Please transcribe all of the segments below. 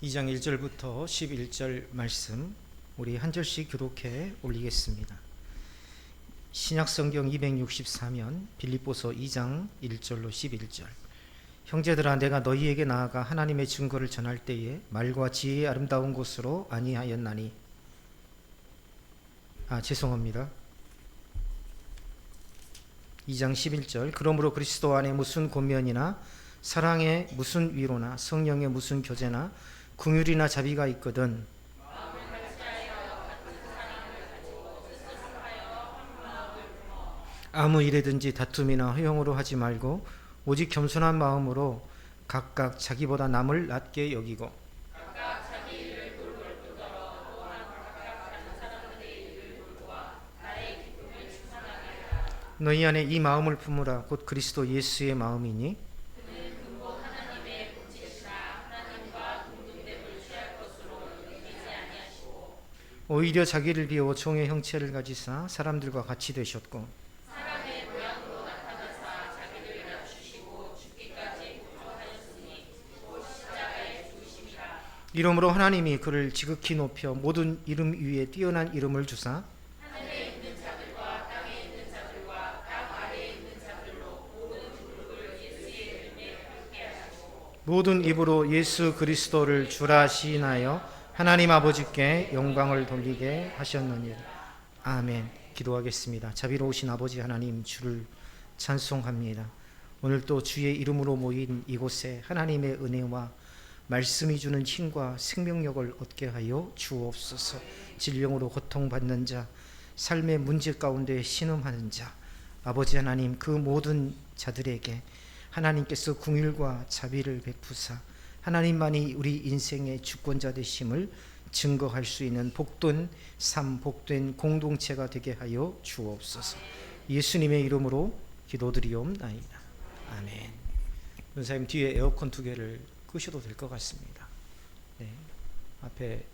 2장 1절부터 11절 말씀 우리 한 절씩 교독해 올리겠습니다. 신약성경 264면 빌립보서 2장 1절로 11절. 형제들아, 내가 너희에게 나아가 하나님의 증거를 전할 때에 말과 지혜의 아름다운 곳으로 아니하였나니. 죄송합니다. 2장 11절. 그러므로 그리스도 안에 무슨 권면이나 사랑에 무슨 위로나 성령의 무슨 교제나 긍휼이나 자비가 있거든 아무 일에든지 다툼이나 허용으로 하지 말고 오직 겸손한 마음으로 각각 자기보다 남을 낮게 여기고 너희 안에 이 마음을 품으라. 곧 그리스도 예수의 마음이니 오히려 자기를 비워 종의 형체를 가지사 사람들과 같이 되셨고 사람의 모양으로 나타나사 자기를 낮추시고 죽기까지 고통하였으니 곧 십자가에 죽으심이라. 이러므로 하나님이 그를 지극히 높여 모든 이름 위에 뛰어난 이름을 주사 하늘에 있는 자들과 땅에 있는 자들과 땅 아래에 있는 자들로 모든 무릎을 예수의 이름에 꿇게 하시고 모든 입으로 예수 그리스도를 주라 시인하여 하나님 아버지께 영광을 돌리게 하셨느니라. 아멘. 기도하겠습니다. 자비로우신 아버지 하나님, 주를 찬송합니다. 오늘 또 주의 이름으로 모인 이곳에 하나님의 은혜와 말씀이 주는 힘과 생명력을 얻게 하여 주옵소서. 질병으로 고통받는 자, 삶의 문제 가운데 신음하는 자, 아버지 하나님, 그 모든 자들에게 하나님께서 긍휼과 자비를 베푸사 하나님만이 우리 인생의 주권자 되심을 증거할 수 있는 복된 삶, 복된 공동체가 되게 하여 주옵소서. 예수님의 이름으로 기도드리옵나이다. 아멘. 원사님, 뒤에 에어컨 2개를 끄셔도 될 것 같습니다. 네. 앞에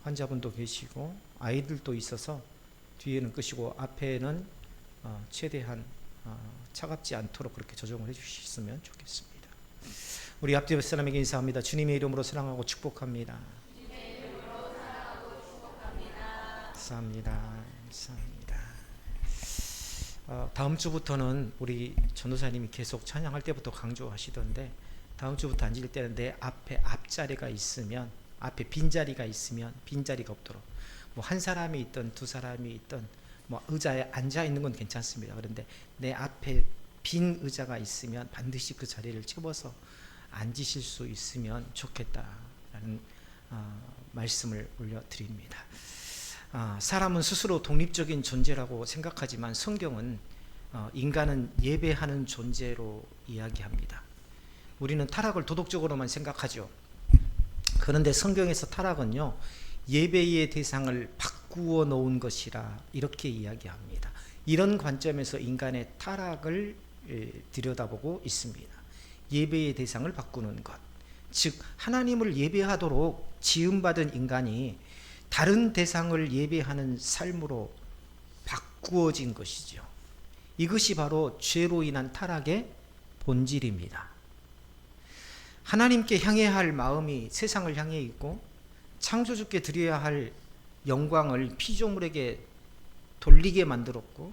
환자분도 계시고 아이들도 있어서 뒤에는 끄시고 앞에는 최대한 차갑지 않도록 그렇게 조정을 해주셨으면 좋겠습니다. 우리 앞뒤 사람에게 인사합니다. 주님의 이름으로 사랑하고 축복합니다. 감사합니다. 감사합니다. 다음 주부터는 우리 전도사님이 계속 찬양할 때부터 강조하시던데 다음 주부터 앉을 때는 내 앞에 앞자리가 있으면, 앞에 빈자리가 있으면 빈자리가 없도록, 뭐 한 사람이 있든 두 사람이 있든 뭐 의자에 앉아 있는 건 괜찮습니다. 그런데 내 앞에 빈 의자가 있으면 반드시 그 자리를 채워서 앉으실 수 있으면 좋겠다라는 말씀을 올려드립니다. 사람은 스스로 독립적인 존재라고 생각하지만 성경은 인간은 예배하는 존재로 이야기합니다. 우리는 타락을 도덕적으로만 생각하죠. 그런데 성경에서 타락은요, 예배의 대상을 바꾸어 놓은 것이라 이렇게 이야기합니다. 이런 관점에서 인간의 타락을 들여다보고 있습니다. 예배의 대상을 바꾸는 것, 즉 하나님을 예배하도록 지음받은 인간이 다른 대상을 예배하는 삶으로 바꾸어진 것이죠. 이것이 바로 죄로 인한 타락의 본질입니다. 하나님께 향해야 할 마음이 세상을 향해 있고 창조주께 드려야 할 영광을 피조물에게 돌리게 만들었고,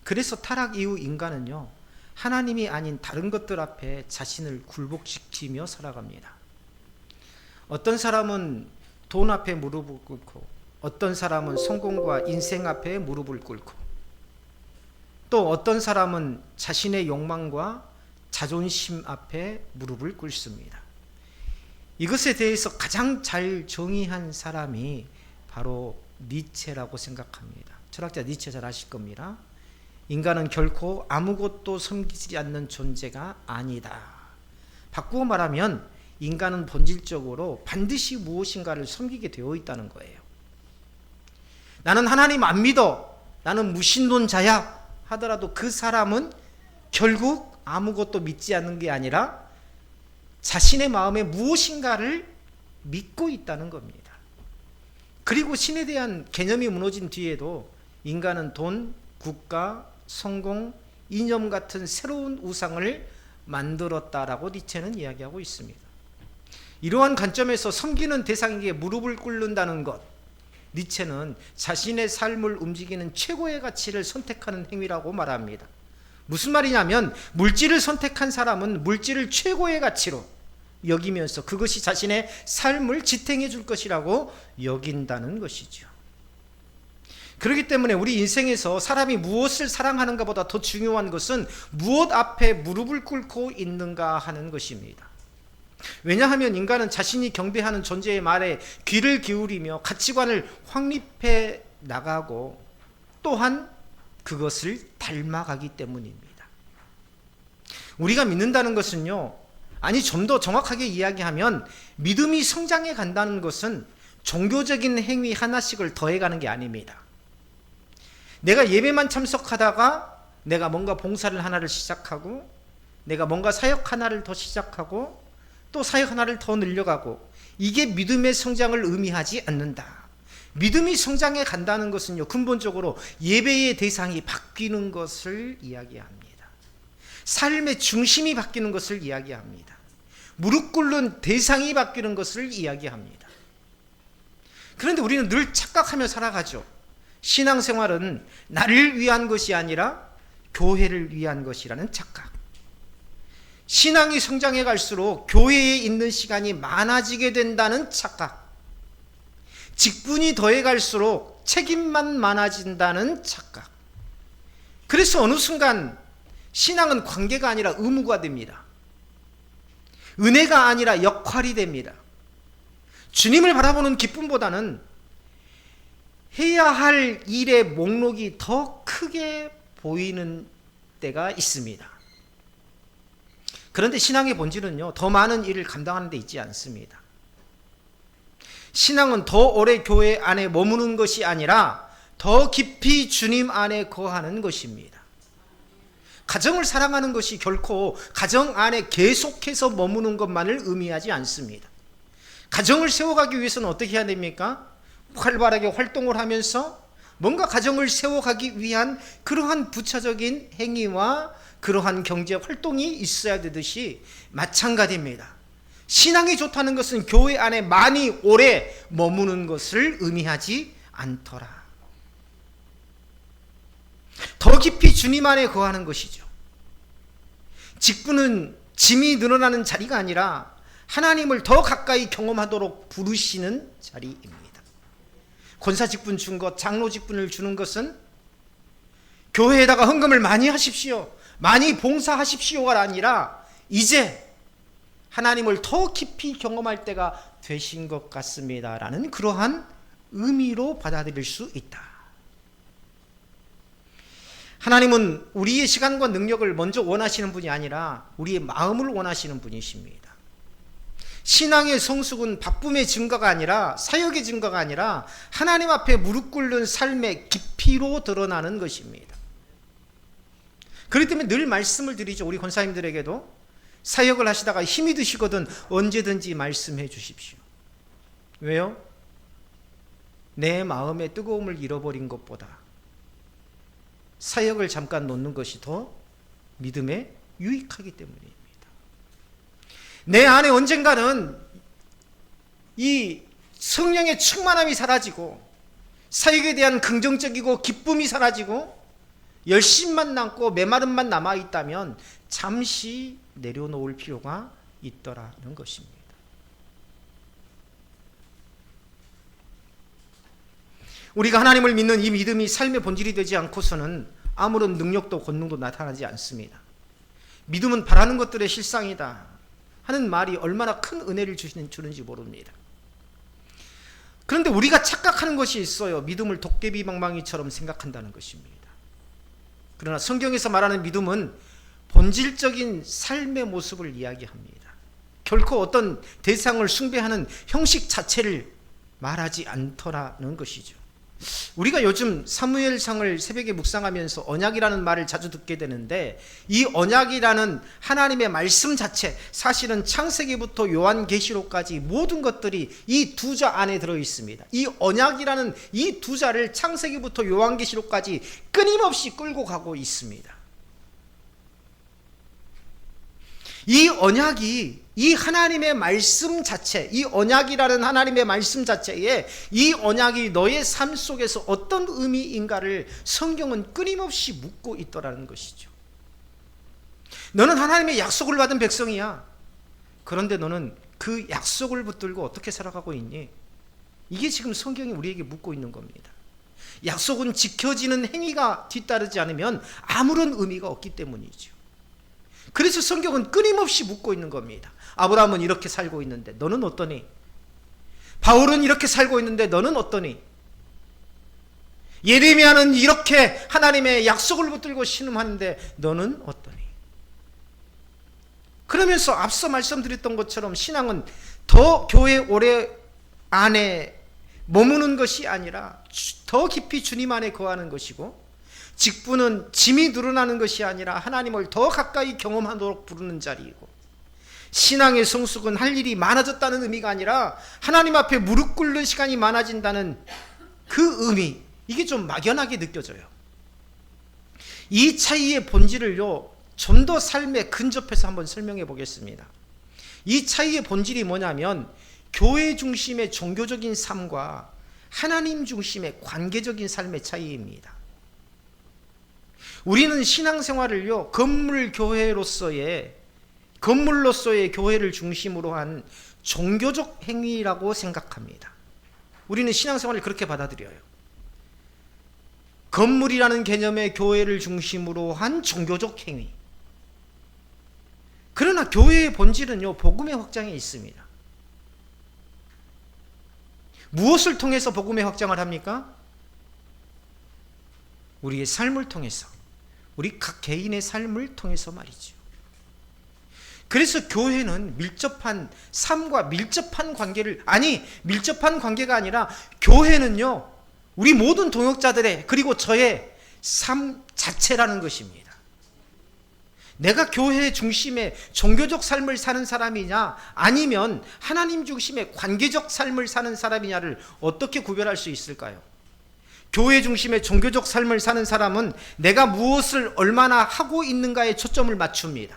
그래서 타락 이후 인간은요, 하나님이 아닌 다른 것들 앞에 자신을 굴복시키며 살아갑니다. 어떤 사람은 돈 앞에 무릎을 꿇고, 어떤 사람은 성공과 인생 앞에 무릎을 꿇고, 또 어떤 사람은 자신의 욕망과 자존심 앞에 무릎을 꿇습니다. 이것에 대해서 가장 잘 정의한 사람이 바로 니체라고 생각합니다. 철학자 니체 잘 아실 겁니다. 인간은 결코 아무것도 섬기지 않는 존재가 아니다. 바꾸어 말하면 인간은 본질적으로 반드시 무엇인가를 섬기게 되어 있다는 거예요. 나는 하나님 안 믿어, 나는 무신론자야 하더라도 그 사람은 결국 아무것도 믿지 않는 게 아니라 자신의 마음에 무엇인가를 믿고 있다는 겁니다. 그리고 신에 대한 개념이 무너진 뒤에도 인간은 돈, 국가, 성공, 이념 같은 새로운 우상을 만들었다라고 니체는 이야기하고 있습니다. 이러한 관점에서 섬기는 대상에게 무릎을 꿇는다는 것, 니체는 자신의 삶을 움직이는 최고의 가치를 선택하는 행위라고 말합니다. 무슨 말이냐면 물질을 선택한 사람은 물질을 최고의 가치로 여기면서 그것이 자신의 삶을 지탱해 줄 것이라고 여긴다는 것이죠. 그렇기 때문에 우리 인생에서 사람이 무엇을 사랑하는가 보다 더 중요한 것은 무엇 앞에 무릎을 꿇고 있는가 하는 것입니다. 왜냐하면 인간은 자신이 경배하는 존재의 말에 귀를 기울이며 가치관을 확립해 나가고 또한 그것을 닮아가기 때문입니다. 우리가 믿는다는 것은요, 아니 좀 더 정확하게 이야기하면 믿음이 성장해 간다는 것은 종교적인 행위 하나씩을 더해가는 게 아닙니다. 내가 예배만 참석하다가 내가 뭔가 봉사를 하나를 시작하고 내가 뭔가 사역 하나를 더 시작하고 또 사역 하나를 더 늘려가고 이게 믿음의 성장을 의미하지 않는다. 믿음이 성장해 간다는 것은요, 근본적으로 예배의 대상이 바뀌는 것을 이야기합니다. 삶의 중심이 바뀌는 것을 이야기합니다. 무릎 꿇는 대상이 바뀌는 것을 이야기합니다. 그런데 우리는 늘 착각하며 살아가죠. 신앙생활은 나를 위한 것이 아니라 교회를 위한 것이라는 착각. 신앙이 성장해 갈수록 교회에 있는 시간이 많아지게 된다는 착각. 직분이 더해 갈수록 책임만 많아진다는 착각. 그래서 어느 순간 신앙은 관계가 아니라 의무가 됩니다. 은혜가 아니라 역할이 됩니다. 주님을 바라보는 기쁨보다는 해야 할 일의 목록이 더 크게 보이는 때가 있습니다. 그런데 신앙의 본질은요, 더 많은 일을 감당하는 데 있지 않습니다. 신앙은 더 오래 교회 안에 머무는 것이 아니라 더 깊이 주님 안에 거하는 것입니다. 가정을 사랑하는 것이 결코 가정 안에 계속해서 머무는 것만을 의미하지 않습니다. 가정을 세워가기 위해서는 어떻게 해야 됩니까? 활발하게 활동을 하면서 뭔가 가정을 세워가기 위한 그러한 부차적인 행위와 그러한 경제 활동이 있어야 되듯이 마찬가지입니다. 신앙이 좋다는 것은 교회 안에 많이 오래 머무는 것을 의미하지 않더라. 더 깊이 주님 안에 거하는 것이죠. 직분은 짐이 늘어나는 자리가 아니라 하나님을 더 가까이 경험하도록 부르시는 자리입니다. 권사 직분 준 것, 장로 직분을 주는 것은 교회에다가 헌금을 많이 하십시오, 많이 봉사하십시오가 아니라 이제 하나님을 더 깊이 경험할 때가 되신 것 같습니다 라는 그러한 의미로 받아들일 수 있다. 하나님은 우리의 시간과 능력을 먼저 원하시는 분이 아니라 우리의 마음을 원하시는 분이십니다. 신앙의 성숙은 바쁨의 증거가 아니라 사역의 증거가 아니라 하나님 앞에 무릎 꿇는 삶의 깊이로 드러나는 것입니다. 그렇기 때문에 늘 말씀을 드리죠. 우리 권사님들에게도 사역을 하시다가 힘이 드시거든 언제든지 말씀해 주십시오. 왜요? 내 마음의 뜨거움을 잃어버린 것보다 사역을 잠깐 놓는 것이 더 믿음에 유익하기 때문입니다. 내 안에 언젠가는 이 성령의 충만함이 사라지고 사역에 대한 긍정적이고 기쁨이 사라지고 열심만 남고 메마름만 남아있다면 잠시 내려놓을 필요가 있더라는 것입니다. 우리가 하나님을 믿는 이 믿음이 삶의 본질이 되지 않고서는 아무런 능력도 권능도 나타나지 않습니다. 믿음은 바라는 것들의 실상이다 하는 말이 얼마나 큰 은혜를 주는지 모릅니다. 그런데 우리가 착각하는 것이 있어요. 믿음을 도깨비 방망이처럼 생각한다는 것입니다. 그러나 성경에서 말하는 믿음은 본질적인 삶의 모습을 이야기합니다. 결코 어떤 대상을 숭배하는 형식 자체를 말하지 않더라는 것이죠. 우리가 요즘 사무엘상을 새벽에 묵상하면서 언약이라는 말을 자주 듣게 되는데 이 언약이라는 하나님의 말씀 자체, 사실은 창세기부터 요한계시록까지 모든 것들이 이 두 자 안에 들어 있습니다. 이 언약이라는 이 두 자를 창세기부터 요한계시록까지 끊임없이 끌고 가고 있습니다. 이 언약이 이 하나님의 말씀 자체, 이 언약이라는 하나님의 말씀 자체에 이 언약이 너의 삶 속에서 어떤 의미인가를 성경은 끊임없이 묻고 있더라는 것이죠. 너는 하나님의 약속을 받은 백성이야. 그런데 너는 그 약속을 붙들고 어떻게 살아가고 있니? 이게 지금 성경이 우리에게 묻고 있는 겁니다. 약속은 지켜지는 행위가 뒤따르지 않으면 아무런 의미가 없기 때문이죠. 그래서 성경은 끊임없이 묻고 있는 겁니다. 아브라함은 이렇게 살고 있는데 너는 어떠니? 바울은 이렇게 살고 있는데 너는 어떠니? 예레미야는 이렇게 하나님의 약속을 붙들고 신음하는데 너는 어떠니? 그러면서 앞서 말씀드렸던 것처럼 신앙은 더 교회 오래 안에 머무는 것이 아니라 더 깊이 주님 안에 거하는 것이고, 직분은 짐이 늘어나는 것이 아니라 하나님을 더 가까이 경험하도록 부르는 자리이고, 신앙의 성숙은 할 일이 많아졌다는 의미가 아니라 하나님 앞에 무릎 꿇는 시간이 많아진다는 그 의미, 이게 좀 막연하게 느껴져요. 이 차이의 본질을요, 좀 더 삶에 근접해서 한번 설명해 보겠습니다. 이 차이의 본질이 뭐냐면 교회 중심의 종교적인 삶과 하나님 중심의 관계적인 삶의 차이입니다. 우리는 신앙생활을요, 건물로서의 교회를 중심으로 한 종교적 행위라고 생각합니다. 우리는 신앙생활을 그렇게 받아들여요. 건물이라는 개념의 교회를 중심으로 한 종교적 행위. 그러나 교회의 본질은요, 복음의 확장에 있습니다. 무엇을 통해서 복음의 확장을 합니까? 우리의 삶을 통해서, 우리 각 개인의 삶을 통해서 말이죠. 그래서 교회는 밀접한 삶과 밀접한 관계를, 밀접한 관계가 아니라 교회는요, 우리 모든 동역자들의, 그리고 저의 삶 자체라는 것입니다. 내가 교회 중심의 종교적 삶을 사는 사람이냐, 아니면 하나님 중심의 관계적 삶을 사는 사람이냐를 어떻게 구별할 수 있을까요? 교회 중심의 종교적 삶을 사는 사람은 내가 무엇을 얼마나 하고 있는가에 초점을 맞춥니다.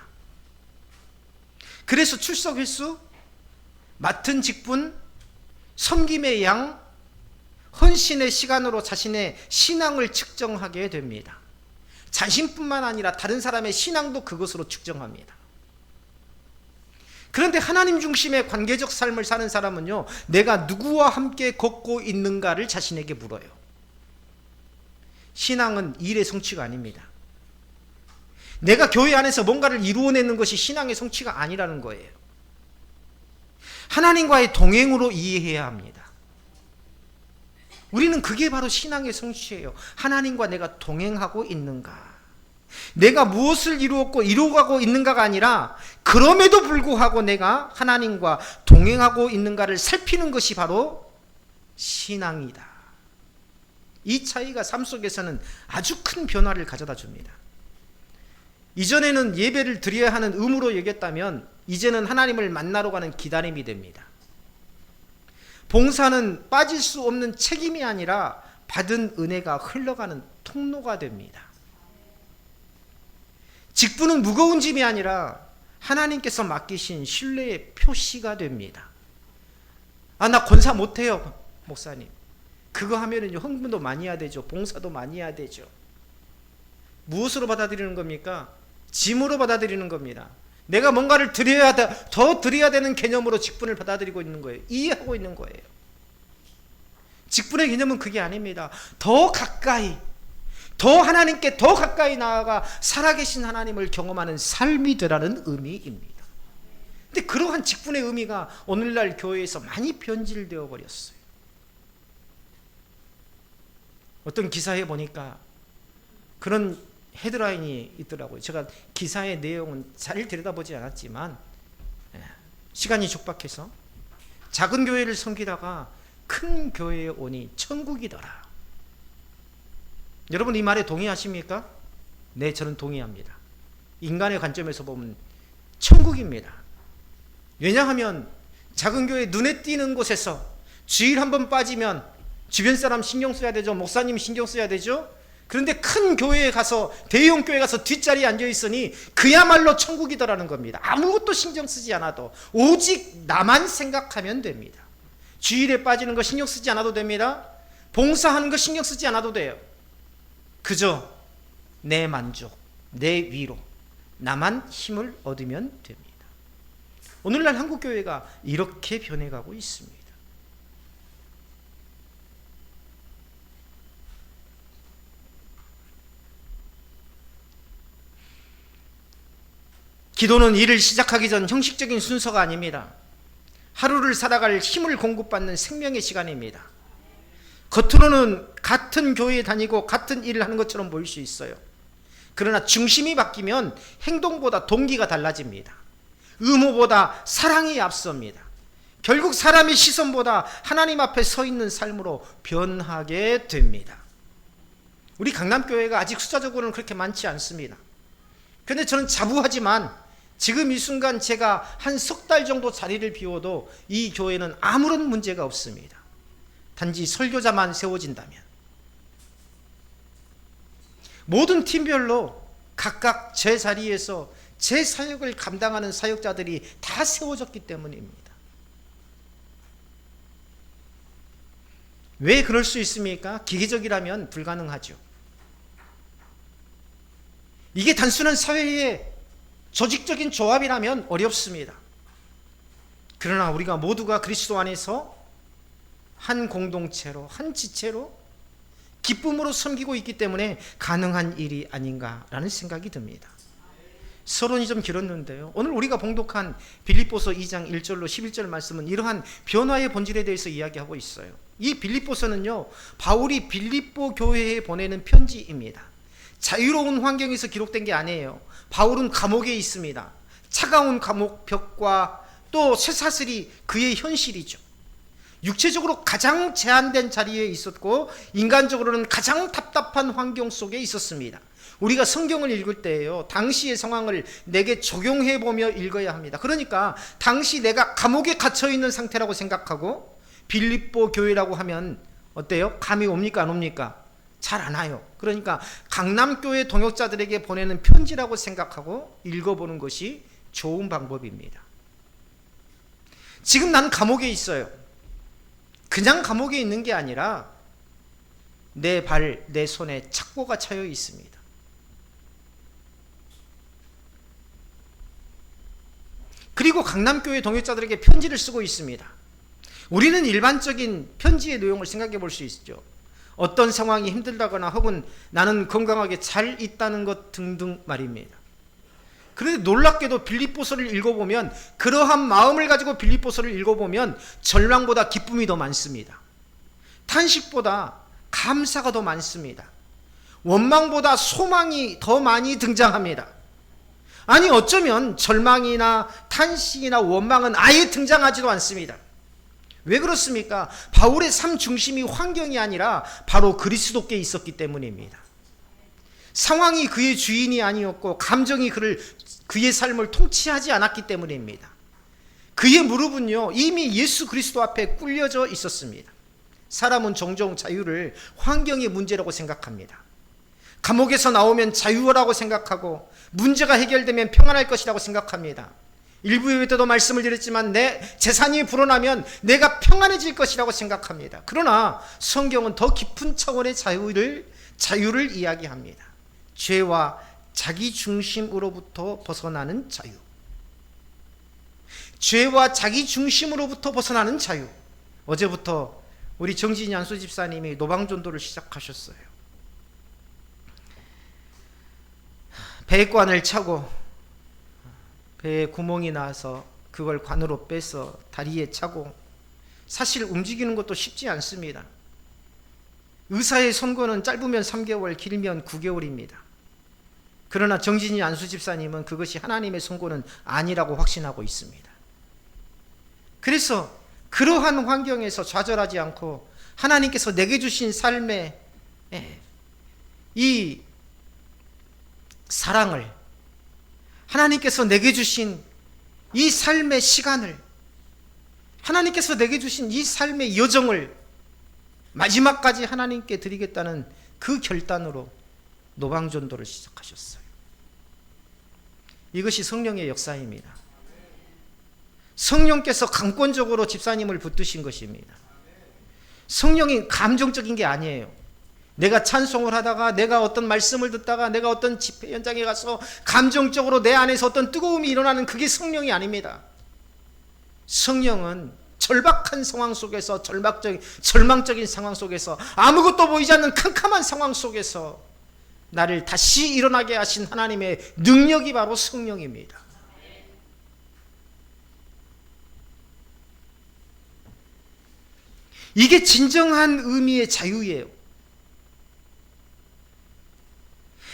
그래서 출석 횟수, 맡은 직분, 섬김의 양, 헌신의 시간으로 자신의 신앙을 측정하게 됩니다. 자신뿐만 아니라 다른 사람의 신앙도 그것으로 측정합니다. 그런데 하나님 중심의 관계적 삶을 사는 사람은요, 내가 누구와 함께 걷고 있는가를 자신에게 물어요. 신앙은 일의 성취가 아닙니다. 내가 교회 안에서 뭔가를 이루어내는 것이 신앙의 성취가 아니라는 거예요. 하나님과의 동행으로 이해해야 합니다. 우리는 그게 바로 신앙의 성취예요. 하나님과 내가 동행하고 있는가, 내가 무엇을 이루어가고 있는가가 아니라 그럼에도 불구하고 내가 하나님과 동행하고 있는가를 살피는 것이 바로 신앙이다. 이 차이가 삶 속에서는 아주 큰 변화를 가져다 줍니다. 이전에는 예배를 드려야 하는 의무로 여겼다면 이제는 하나님을 만나러 가는 기다림이 됩니다. 봉사는 빠질 수 없는 책임이 아니라 받은 은혜가 흘러가는 통로가 됩니다. 직분은 무거운 짐이 아니라 하나님께서 맡기신 신뢰의 표시가 됩니다. 나 권사 못해요, 목사님. 그거 하면은 헌금도 많이 해야 되죠. 봉사도 많이 해야 되죠. 무엇으로 받아들이는 겁니까? 짐으로 받아들이는 겁니다. 내가 뭔가를 더 드려야 되는 개념으로 직분을 받아들이고 있는 거예요. 이해하고 있는 거예요. 직분의 개념은 그게 아닙니다. 더 가까이, 더 하나님께 더 가까이 나아가 살아계신 하나님을 경험하는 삶이 되라는 의미입니다. 근데 그러한 직분의 의미가 오늘날 교회에서 많이 변질되어 버렸어요. 어떤 기사에 보니까 그런 헤드라인이 있더라고요. 제가 기사의 내용은 잘 들여다보지 않았지만 시간이 촉박해서 작은 교회를 섬기다가 큰 교회에 오니 천국이더라. 여러분 이 말에 동의하십니까? 네, 저는 동의합니다. 인간의 관점에서 보면 천국입니다. 왜냐하면 작은 교회 눈에 띄는 곳에서 주일 한번 빠지면 주변 사람 신경 써야 되죠. 목사님 신경 써야 되죠. 그런데 큰 교회에 가서, 대형 교회에 가서 뒷자리에 앉아 있으니 그야말로 천국이더라는 겁니다. 아무것도 신경 쓰지 않아도 오직 나만 생각하면 됩니다. 주일에 빠지는 거 신경 쓰지 않아도 됩니다. 봉사하는 거 신경 쓰지 않아도 돼요. 그저 내 만족, 내 위로, 나만 힘을 얻으면 됩니다. 오늘날 한국교회가 이렇게 변해가고 있습니다. 기도는 일을 시작하기 전 형식적인 순서가 아닙니다. 하루를 살아갈 힘을 공급받는 생명의 시간입니다. 겉으로는 같은 교회에 다니고 같은 일을 하는 것처럼 보일 수 있어요. 그러나 중심이 바뀌면 행동보다 동기가 달라집니다. 의무보다 사랑이 앞섭니다. 결국 사람의 시선보다 하나님 앞에 서 있는 삶으로 변하게 됩니다. 우리 강남교회가 아직 숫자적으로는 그렇게 많지 않습니다. 그런데 저는 자부하지만 지금 이 순간 제가 한 석 달 정도 자리를 비워도 이 교회는 아무런 문제가 없습니다. 단지 설교자만 세워진다면. 모든 팀별로 각각 제 자리에서 제 사역을 감당하는 사역자들이 다 세워졌기 때문입니다. 왜 그럴 수 있습니까? 기계적이라면 불가능하죠. 이게 단순한 사회의 조직적인 조합이라면 어렵습니다. 그러나 우리가 모두가 그리스도 안에서 한 공동체로, 한 지체로 기쁨으로 섬기고 있기 때문에 가능한 일이 아닌가라는 생각이 듭니다. 서론이 좀 길었는데요, 오늘 우리가 봉독한 빌립보서 2장 1절로 11절 말씀은 이러한 변화의 본질에 대해서 이야기하고 있어요. 이 빌립보서는요, 바울이 빌립보 교회에 보내는 편지입니다. 자유로운 환경에서 기록된 게 아니에요. 바울은 감옥에 있습니다. 차가운 감옥 벽과 또 쇠사슬이 그의 현실이죠. 육체적으로 가장 제한된 자리에 있었고 인간적으로는 가장 답답한 환경 속에 있었습니다. 우리가 성경을 읽을 때에요, 당시의 상황을 내게 적용해보며 읽어야 합니다. 그러니까 당시 내가 감옥에 갇혀있는 상태라고 생각하고 빌립보 교회라고 하면 어때요? 감이 옵니까 안 옵니까? 잘 안 와요. 그러니까 강남교회 동역자들에게 보내는 편지라고 생각하고 읽어보는 것이 좋은 방법입니다. 지금 나는 감옥에 있어요. 그냥 감옥에 있는 게 아니라 내 발, 내 손에 착고가 차여 있습니다. 그리고 강남교회 동역자들에게 편지를 쓰고 있습니다. 우리는 일반적인 편지의 내용을 생각해 볼 수 있죠. 어떤 상황이 힘들다거나 혹은 나는 건강하게 잘 있다는 것 등등 말입니다. 그런데 놀랍게도 빌립보서를 읽어보면, 그러한 마음을 가지고 빌립보서를 읽어보면 절망보다 기쁨이 더 많습니다. 탄식보다 감사가 더 많습니다. 원망보다 소망이 더 많이 등장합니다. 아니 어쩌면 절망이나 탄식이나 원망은 아예 등장하지도 않습니다. 왜 그렇습니까? 바울의 삶 중심이 환경이 아니라 바로 그리스도께 있었기 때문입니다. 상황이 그의 주인이 아니었고 감정이 그의 삶을 통치하지 않았기 때문입니다. 그의 무릎은요, 이미 예수 그리스도 앞에 꿇려져 있었습니다. 사람은 종종 자유를 환경의 문제라고 생각합니다. 감옥에서 나오면 자유라고 생각하고 문제가 해결되면 평안할 것이라고 생각합니다. 일부 예배 때도 말씀을 드렸지만 내 재산이 불어나면 내가 평안해질 것이라고 생각합니다. 그러나 성경은 더 깊은 차원의 자유를 이야기합니다. 죄와 자기 중심으로부터 벗어나는 자유. 죄와 자기 중심으로부터 벗어나는 자유. 어제부터 우리 정진이 안수 집사님이 노방전도를 시작하셨어요. 배관을 차고 배에 구멍이 나서 그걸 관으로 빼서 다리에 차고, 사실 움직이는 것도 쉽지 않습니다. 의사의 선고는 짧으면 3개월, 길면 9개월입니다. 그러나 정진이 안수 집사님은 그것이 하나님의 선고는 아니라고 확신하고 있습니다. 그래서 그러한 환경에서 좌절하지 않고 하나님께서 내게 주신 삶의 이 사랑을, 하나님께서 내게 주신 이 삶의 시간을, 하나님께서 내게 주신 이 삶의 여정을 마지막까지 하나님께 드리겠다는 그 결단으로 노방전도를 시작하셨어요. 이것이 성령의 역사입니다. 성령께서 강권적으로 집사님을 붙드신 것입니다. 성령이 감정적인 게 아니에요. 내가 찬송을 하다가, 내가 어떤 말씀을 듣다가, 내가 어떤 집회 현장에 가서 감정적으로 내 안에서 어떤 뜨거움이 일어나는, 그게 성령이 아닙니다. 성령은 절박한 상황 속에서, 절망적인 상황 속에서, 아무것도 보이지 않는 캄캄한 상황 속에서 나를 다시 일어나게 하신 하나님의 능력이 바로 성령입니다. 이게 진정한 의미의 자유예요.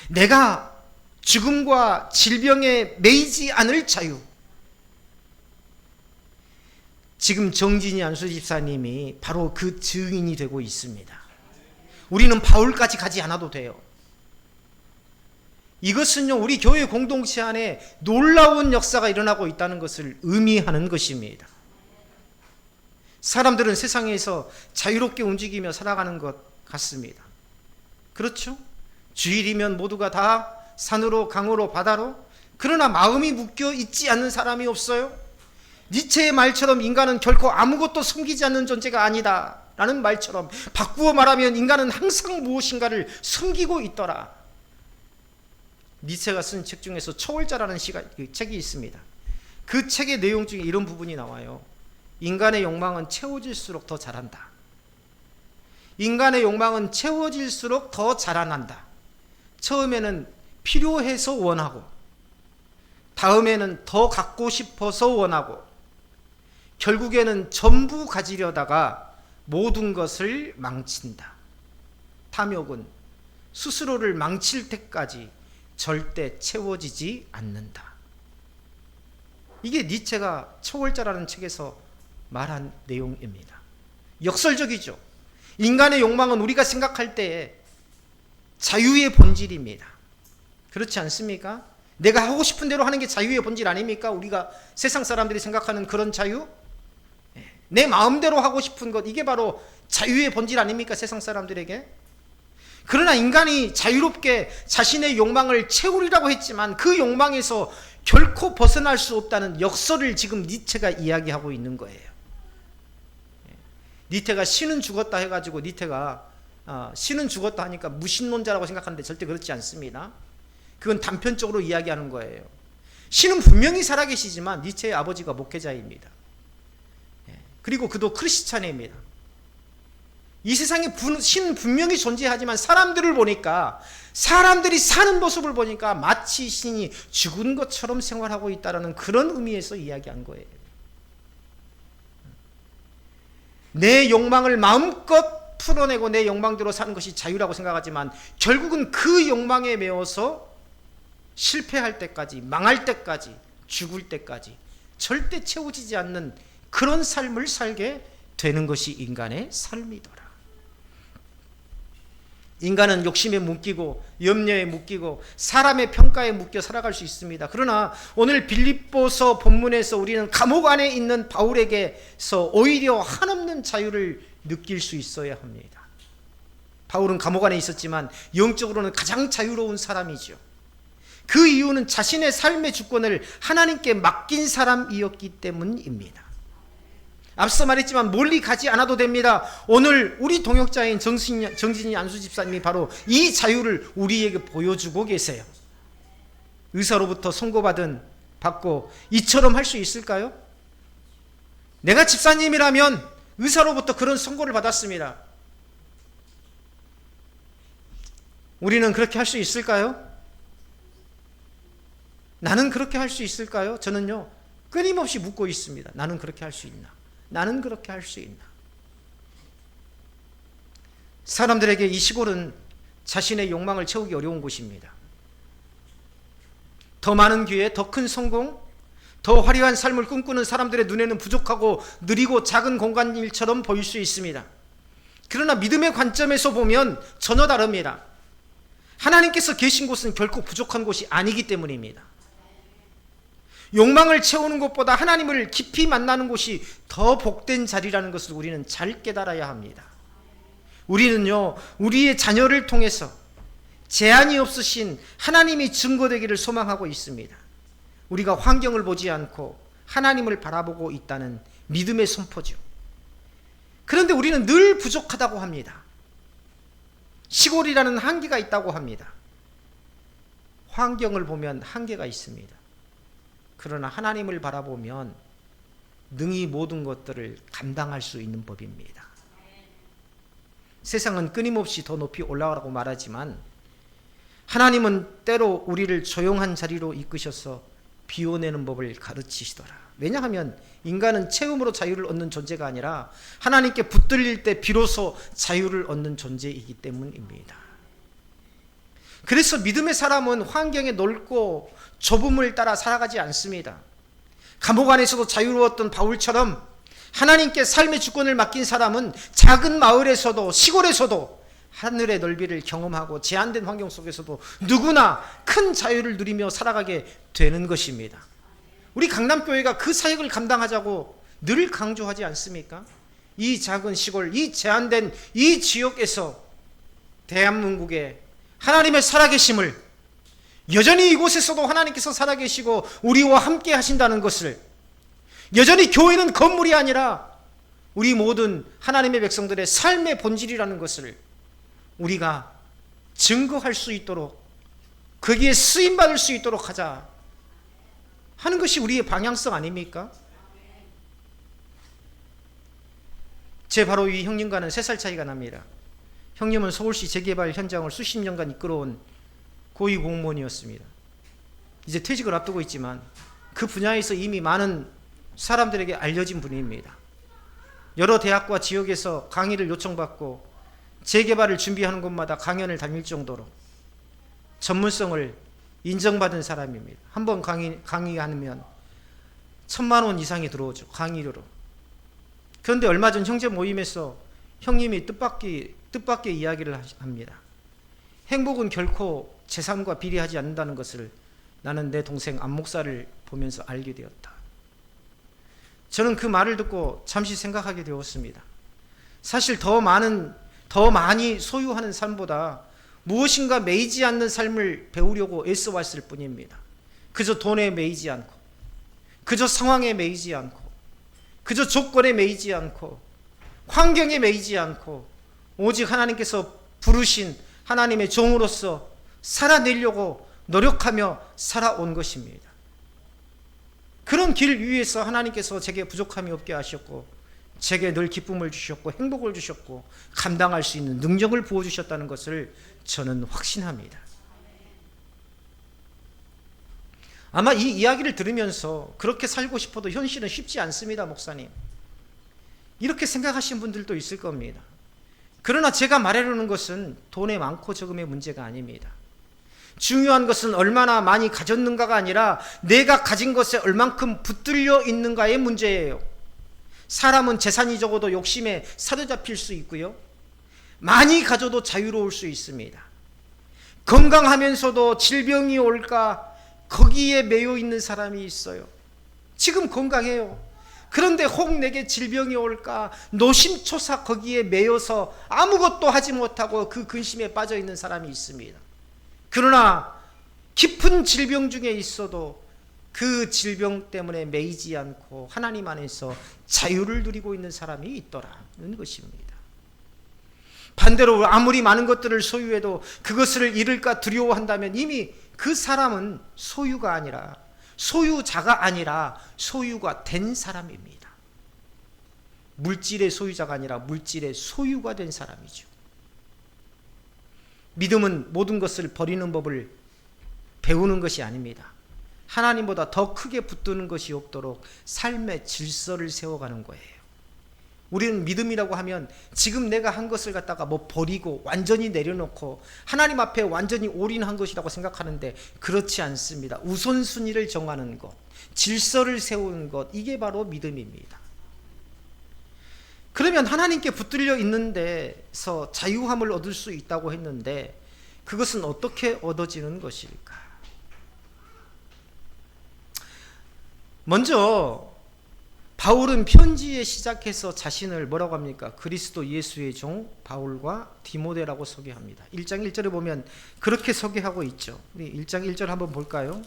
내가 죽음과 질병에 매이지 않을 자유. 지금 정진이 안수 집사님이 바로 그 증인이 되고 있습니다. 우리는 바울까지 가지 않아도 돼요. 이것은요, 우리 교회 공동체 안에 놀라운 역사가 일어나고 있다는 것을 의미하는 것입니다. 사람들은 세상에서 자유롭게 움직이며 살아가는 것 같습니다. 그렇죠? 주일이면 모두가 다 산으로, 강으로, 바다로. 그러나 마음이 묶여 있지 않는 사람이 없어요. 니체의 말처럼 인간은 결코 아무것도 숨기지 않는 존재가 아니다 라는 말처럼 바꾸어 말하면 인간은 항상 무엇인가를 숨기고 있더라. 니체가 쓴 책 중에서 초월자라는 책이 있습니다. 그 책의 내용 중에 이런 부분이 나와요. 인간의 욕망은 채워질수록 더 자란다. 인간의 욕망은 채워질수록 더 자라난다. 처음에는 필요해서 원하고, 다음에는 더 갖고 싶어서 원하고, 결국에는 전부 가지려다가 모든 것을 망친다. 탐욕은 스스로를 망칠 때까지 절대 채워지지 않는다. 이게 니체가 초월자라는 책에서 말한 내용입니다. 역설적이죠. 인간의 욕망은 우리가 생각할 때에 자유의 본질입니다. 그렇지 않습니까? 내가 하고 싶은 대로 하는 게 자유의 본질 아닙니까? 우리가 세상 사람들이 생각하는 그런 자유? 내 마음대로 하고 싶은 것, 이게 바로 자유의 본질 아닙니까? 세상 사람들에게. 그러나 인간이 자유롭게 자신의 욕망을 채우리라고 했지만 그 욕망에서 결코 벗어날 수 없다는 역설을 지금 니체가 이야기하고 있는 거예요. 니체가 신은 죽었다 해가지고 니체가 신은 죽었다 하니까 무신론자라고 생각하는데 절대 그렇지 않습니다. 그건 단편적으로 이야기하는 거예요. 신은 분명히 살아계시지만 니체의 아버지가 목회자입니다. 그리고 그도 크리스찬입니다. 이 세상에 신은 분명히 존재하지만 사람들을 보니까, 사람들이 사는 모습을 보니까 마치 신이 죽은 것처럼 생활하고 있다는 그런 의미에서 이야기한 거예요. 내 욕망을 마음껏 풀어내고 내 욕망대로 사는 것이 자유라고 생각하지만 결국은 그 욕망에 매어서 실패할 때까지, 망할 때까지, 죽을 때까지 절대 채워지지 않는 그런 삶을 살게 되는 것이 인간의 삶이더라. 인간은 욕심에 묶이고 염려에 묶이고 사람의 평가에 묶여 살아갈 수 있습니다. 그러나 오늘 빌립보서 본문에서 우리는 감옥 안에 있는 바울에게서 오히려 한없는 자유를 느낄 수 있어야 합니다. 바울은 감옥 안에 있었지만 영적으로는 가장 자유로운 사람이죠. 그 이유는 자신의 삶의 주권을 하나님께 맡긴 사람이었기 때문입니다. 앞서 말했지만 멀리 가지 않아도 됩니다. 오늘 우리 동역자인 정진이 안수 집사님이 바로 이 자유를 우리에게 보여주고 계세요. 의사로부터 받고 이처럼 할 수 있을까요? 내가 집사님이라면 의사로부터 그런 선고를 받았습니다. 우리는 그렇게 할 수 있을까요? 나는 그렇게 할 수 있을까요? 저는요, 끊임없이 묻고 있습니다. 나는 그렇게 할 수 있나? 나는 그렇게 할 수 있나? 사람들에게 이 시골은 자신의 욕망을 채우기 어려운 곳입니다. 더 많은 기회, 더 큰 성공, 더 화려한 삶을 꿈꾸는 사람들의 눈에는 부족하고 느리고 작은 공간일처럼 보일 수 있습니다. 그러나 믿음의 관점에서 보면 전혀 다릅니다. 하나님께서 계신 곳은 결코 부족한 곳이 아니기 때문입니다. 욕망을 채우는 것보다 하나님을 깊이 만나는 곳이 더 복된 자리라는 것을 우리는 잘 깨달아야 합니다. 우리는요, 우리의 자녀를 통해서 제한이 없으신 하나님이 증거되기를 소망하고 있습니다. 우리가 환경을 보지 않고 하나님을 바라보고 있다는 믿음의 선포죠. 그런데 우리는 늘 부족하다고 합니다. 시골이라는 한계가 있다고 합니다. 환경을 보면 한계가 있습니다. 그러나 하나님을 바라보면 능히 모든 것들을 감당할 수 있는 법입니다. 세상은 끊임없이 더 높이 올라가라고 말하지만 하나님은 때로 우리를 조용한 자리로 이끄셔서 비워내는 법을 가르치시더라. 왜냐하면 인간은 체험으로 자유를 얻는 존재가 아니라 하나님께 붙들릴 때 비로소 자유를 얻는 존재이기 때문입니다. 그래서 믿음의 사람은 환경의 넓고 좁음을 따라 살아가지 않습니다. 감옥 안에서도 자유로웠던 바울처럼 하나님께 삶의 주권을 맡긴 사람은 작은 마을에서도 시골에서도 하늘의 넓이를 경험하고 제한된 환경 속에서도 누구나 큰 자유를 누리며 살아가게 되는 것입니다. 우리 강남교회가 그 사역을 감당하자고 늘 강조하지 않습니까? 이 작은 시골, 이 제한된 이 지역에서 대한민국의 하나님의 살아계심을, 여전히 이곳에서도 하나님께서 살아계시고 우리와 함께 하신다는 것을, 여전히 교회는 건물이 아니라 우리 모든 하나님의 백성들의 삶의 본질이라는 것을 우리가 증거할 수 있도록, 거기에 쓰임받을 수 있도록 하자 하는 것이 우리의 방향성 아닙니까? 제 바로 위 형님과는 3살 차이가 납니다. 형님은 서울시 재개발 현장을 수십 년간 이끌어온 고위 공무원이었습니다. 이제 퇴직을 앞두고 있지만 그 분야에서 이미 많은 사람들에게 알려진 분입니다. 여러 대학과 지역에서 강의를 요청받고 재개발을 준비하는 곳마다 강연을 다닐 정도로 전문성을 인정받은 사람입니다. 한번 강의하면 1,000만 원 이상이 들어오죠, 강의료로. 그런데 얼마 전 형제 모임에서 형님이 뜻밖의 이야기를 합니다. 행복은 결코 재산과 비례하지 않는다는 것을 나는 내 동생 안 목사를 보면서 알게 되었다. 저는 그 말을 듣고 잠시 생각하게 되었습니다. 사실 더 많이 소유하는 삶보다 무엇인가 매이지 않는 삶을 배우려고 애써왔을 뿐입니다. 그저 돈에 매이지 않고, 그저 상황에 매이지 않고, 그저 조건에 매이지 않고, 환경에 매이지 않고, 오직 하나님께서 부르신 하나님의 종으로서 살아내려고 노력하며 살아온 것입니다. 그런 길 위에서 하나님께서 제게 부족함이 없게 하셨고, 제게 늘 기쁨을 주셨고 행복을 주셨고 감당할 수 있는 능력을 부어주셨다는 것을 저는 확신합니다. 아마 이 이야기를 들으면서 그렇게 살고 싶어도 현실은 쉽지 않습니다, 목사님. 이렇게 생각하시는 분들도 있을 겁니다. 그러나 제가 말하려는 것은 돈의 많고 적음의 문제가 아닙니다. 중요한 것은 얼마나 많이 가졌는가가 아니라 내가 가진 것에 얼만큼 붙들려 있는가의 문제예요. 사람은 재산이 적어도 욕심에 사로잡힐 수 있고요, 많이 가져도 자유로울 수 있습니다. 건강하면서도 질병이 올까 거기에 매여 있는 사람이 있어요. 지금 건강해요. 그런데 혹 내게 질병이 올까 노심초사 거기에 매여서 아무것도 하지 못하고 그 근심에 빠져 있는 사람이 있습니다. 그러나 깊은 질병 중에 있어도 그 질병 때문에 매이지 않고 하나님 안에서 자유를 누리고 있는 사람이 있더라는 것입니다. 반대로 아무리 많은 것들을 소유해도 그것을 잃을까 두려워한다면 이미 그 사람은 소유자가 아니라 소유가 된 사람입니다. 물질의 소유자가 아니라 물질의 소유가 된 사람이죠. 믿음은 모든 것을 버리는 법을 배우는 것이 아닙니다. 하나님보다 더 크게 붙드는 것이 없도록 삶의 질서를 세워가는 거예요. 우리는 믿음이라고 하면 지금 내가 한 것을 갖다가 버리고 완전히 내려놓고 하나님 앞에 완전히 올인한 것이라고 생각하는데 그렇지 않습니다. 우선순위를 정하는 것, 질서를 세우는 것, 이게 바로 믿음입니다. 그러면 하나님께 붙들려 있는 데서 자유함을 얻을 수 있다고 했는데 그것은 어떻게 얻어지는 것일까? 먼저 바울은 편지에 시작해서 자신을 뭐라고 합니까? 그리스도 예수의 종 바울과 디모데라고 소개합니다. 1장 1절에 보면 그렇게 소개하고 있죠. 우리 1장 1절 한번 볼까요?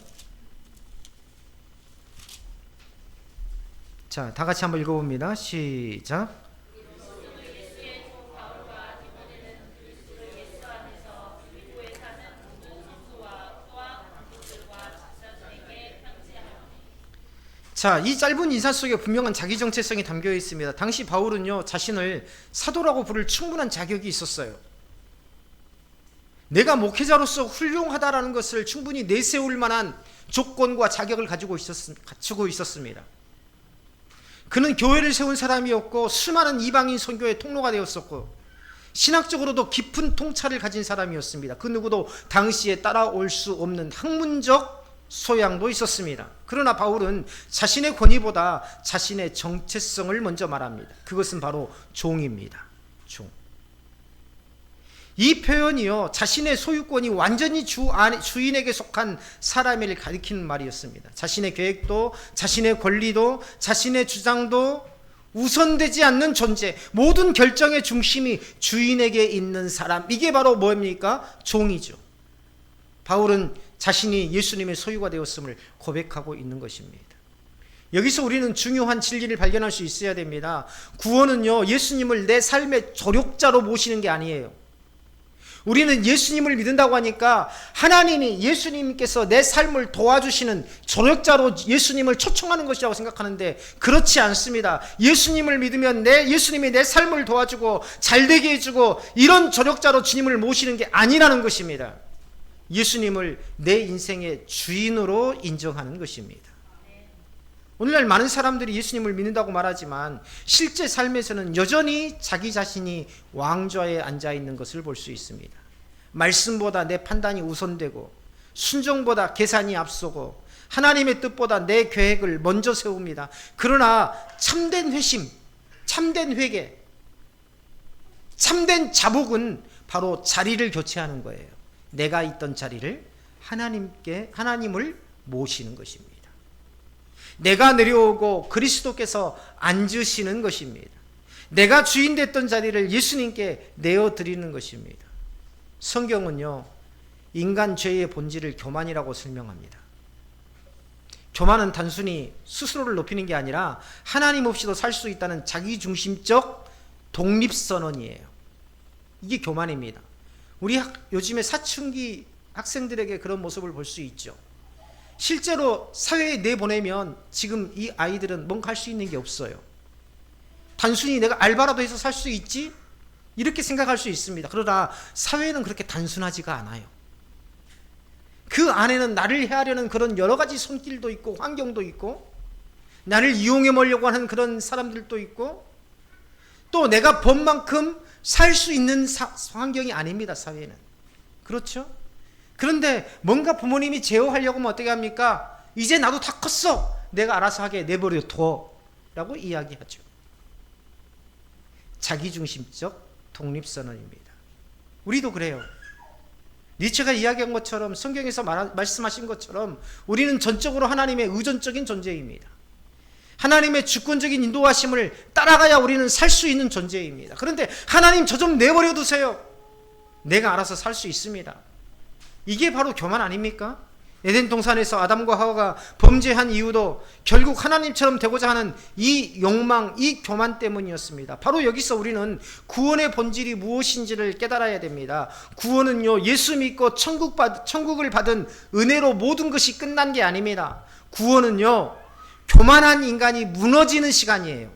자, 다 같이 한번 읽어봅니다. 시작. 자, 이 짧은 인사 속에 분명한 자기 정체성이 담겨 있습니다. 당시 바울은요, 자신을 사도라고 부를 충분한 자격이 있었어요. 내가 목회자로서 훌륭하다라는 것을 충분히 내세울 만한 조건과 자격을 갖추고 있었습니다. 그는 교회를 세운 사람이었고 수많은 이방인 선교의 통로가 되었었고 신학적으로도 깊은 통찰을 가진 사람이었습니다. 그 누구도 당시에 따라올 수 없는 학문적 소양도 있었습니다. 그러나 바울은 자신의 권위보다 자신의 정체성을 먼저 말합니다. 그것은 바로 종입니다. 종. 이 표현이요, 자신의 소유권이 완전히 주인에게 속한 사람을 가리키는 말이었습니다. 자신의 계획도, 자신의 권리도, 자신의 주장도 우선되지 않는 존재, 모든 결정의 중심이 주인에게 있는 사람, 이게 바로 뭡니까? 종이죠. 바울은 자신이 예수님의 소유가 되었음을 고백하고 있는 것입니다. 여기서 우리는 중요한 진리를 발견할 수 있어야 됩니다. 구원은요, 예수님을 내 삶의 조력자로 모시는 게 아니에요. 우리는 예수님을 믿는다고 하니까 하나님이, 예수님께서 내 삶을 도와주시는 조력자로 예수님을 초청하는 것이라고 생각하는데 그렇지 않습니다. 예수님을 믿으면 예수님이 내 삶을 도와주고 잘되게 해주고 이런 조력자로 주님을 모시는 게 아니라는 것입니다. 예수님을 내 인생의 주인으로 인정하는 것입니다. 오늘날 많은 사람들이 예수님을 믿는다고 말하지만 실제 삶에서는 여전히 자기 자신이 왕좌에 앉아있는 것을 볼 수 있습니다. 말씀보다 내 판단이 우선되고 순종보다 계산이 앞서고 하나님의 뜻보다 내 계획을 먼저 세웁니다. 그러나 참된 회심, 참된 회개, 참된 자복은 바로 자리를 교체하는 거예요. 내가 있던 자리를 하나님을 모시는 것입니다. 내가 내려오고 그리스도께서 앉으시는 것입니다. 내가 주인 됐던 자리를 예수님께 내어드리는 것입니다. 성경은요, 인간 죄의 본질을 교만이라고 설명합니다. 교만은 단순히 스스로를 높이는 게 아니라 하나님 없이도 살 수 있다는 자기중심적 독립선언이에요. 이게 교만입니다. 우리 요즘에 사춘기 학생들에게 그런 모습을 볼 수 있죠. 실제로 사회에 내보내면 지금 이 아이들은 뭔가 할 수 있는 게 없어요. 단순히 내가 알바라도 해서 살 수 있지? 이렇게 생각할 수 있습니다. 그러나 사회는 그렇게 단순하지가 않아요. 그 안에는 나를 해하려는 그런 여러 가지 손길도 있고 환경도 있고 나를 이용해 보려고 하는 그런 사람들도 있고 또 내가 번 만큼 살 수 있는 환경이 아닙니다. 사회는. 그렇죠? 그런데 뭔가 부모님이 제어하려고 하면 어떻게 합니까? 이제 나도 다 컸어. 내가 알아서 하게 내버려 둬 라고 이야기하죠. 자기중심적 독립선언입니다. 우리도 그래요. 니체가 이야기한 것처럼 성경에서 말씀하신 것처럼 우리는 전적으로 하나님의 의존적인 존재입니다. 하나님의 주권적인 인도하심을 따라가야 우리는 살 수 있는 존재입니다. 그런데 하나님 저 좀 내버려 두세요. 내가 알아서 살 수 있습니다. 이게 바로 교만 아닙니까? 에덴 동산에서 아담과 하와가 범죄한 이유도 결국 하나님처럼 되고자 하는 이 욕망, 이 교만 때문이었습니다. 바로 여기서 우리는 구원의 본질이 무엇인지를 깨달아야 됩니다. 구원은요, 예수 믿고 천국을 받은 은혜로 모든 것이 끝난 게 아닙니다. 구원은요, 교만한 인간이 무너지는 시간이에요.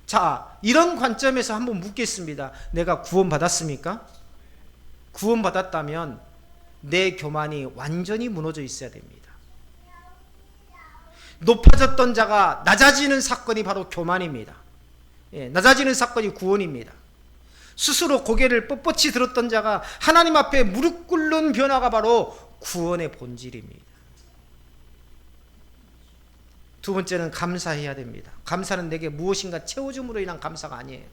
자, 이런 관점에서 한번 묻겠습니다. 내가 구원받았습니까? 구원받았다면 내 교만이 완전히 무너져 있어야 됩니다. 높아졌던 자가 낮아지는 사건이 바로 교만입니다. 낮아지는 사건이 구원입니다. 스스로 고개를 뻣뻣이 들었던 자가 하나님 앞에 무릎 꿇는 변화가 바로 구원의 본질입니다. 두 번째는 감사해야 됩니다. 감사는 내게 무엇인가 채워줌으로 인한 감사가 아니에요.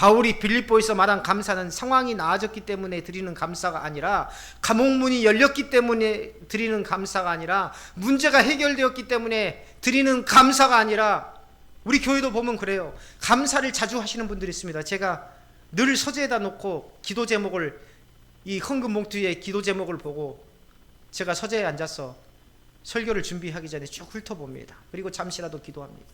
바울이 빌립보에서 말한 감사는 상황이 나아졌기 때문에 드리는 감사가 아니라, 감옥문이 열렸기 때문에 드리는 감사가 아니라, 문제가 해결되었기 때문에 드리는 감사가 아니라, 우리 교회도 보면 그래요. 감사를 자주 하시는 분들이 있습니다. 제가 늘 서재에다 놓고 기도 제목을, 이 헌금 봉투에 기도 제목을 보고 제가 서재에 앉아서 설교를 준비하기 전에 쭉 훑어봅니다. 그리고 잠시라도 기도합니다.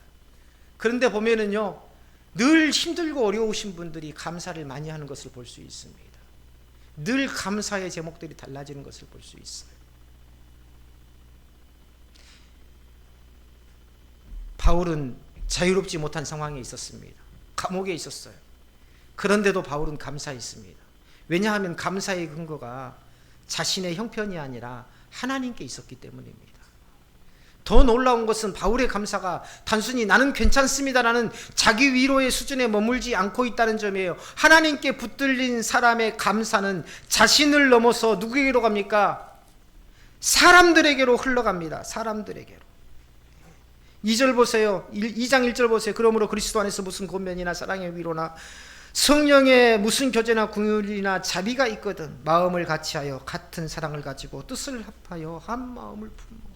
그런데 보면은요, 늘 힘들고 어려우신 분들이 감사를 많이 하는 것을 볼 수 있습니다. 늘 감사의 제목들이 달라지는 것을 볼 수 있어요. 바울은 자유롭지 못한 상황에 있었습니다. 감옥에 있었어요. 그런데도 바울은 감사했습니다. 왜냐하면 감사의 근거가 자신의 형편이 아니라 하나님께 있었기 때문입니다. 더 놀라운 것은 바울의 감사가 단순히 나는 괜찮습니다라는 자기 위로의 수준에 머물지 않고 있다는 점이에요. 하나님께 붙들린 사람의 감사는 자신을 넘어서 누구에게로 갑니까? 사람들에게로 흘러갑니다. 사람들에게로. 2절 보세요. 2장 1절 보세요. 그러므로 그리스도 안에서 무슨 권면이나 사랑의 위로나 성령의 무슨 교제나 긍휼이나 자비가 있거든 마음을 같이하여 같은 사랑을 가지고 뜻을 합하여 한 마음을 품어.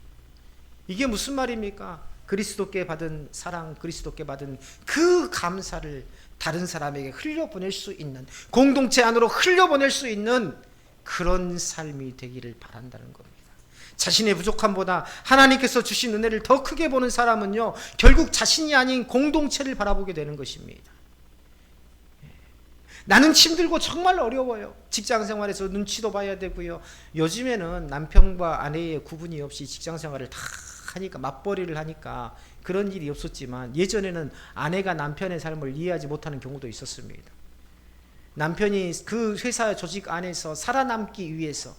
이게 무슨 말입니까? 그리스도께 받은 사랑, 그리스도께 받은 그 감사를 다른 사람에게 흘려보낼 수 있는, 공동체 안으로 흘려보낼 수 있는 그런 삶이 되기를 바란다는 겁니다. 자신의 부족함보다 하나님께서 주신 은혜를 더 크게 보는 사람은요, 결국 자신이 아닌 공동체를 바라보게 되는 것입니다. 나는 힘들고 정말 어려워요. 직장 생활에서 눈치도 봐야 되고요. 요즘에는 남편과 아내의 구분이 없이 직장 생활을 다 하니까, 맞벌이를 하니까 그런 일이 없었지만, 예전에는 아내가 남편의 삶을 이해하지 못하는 경우도 있었습니다. 남편이 그 회사 조직 안에서 살아남기 위해서,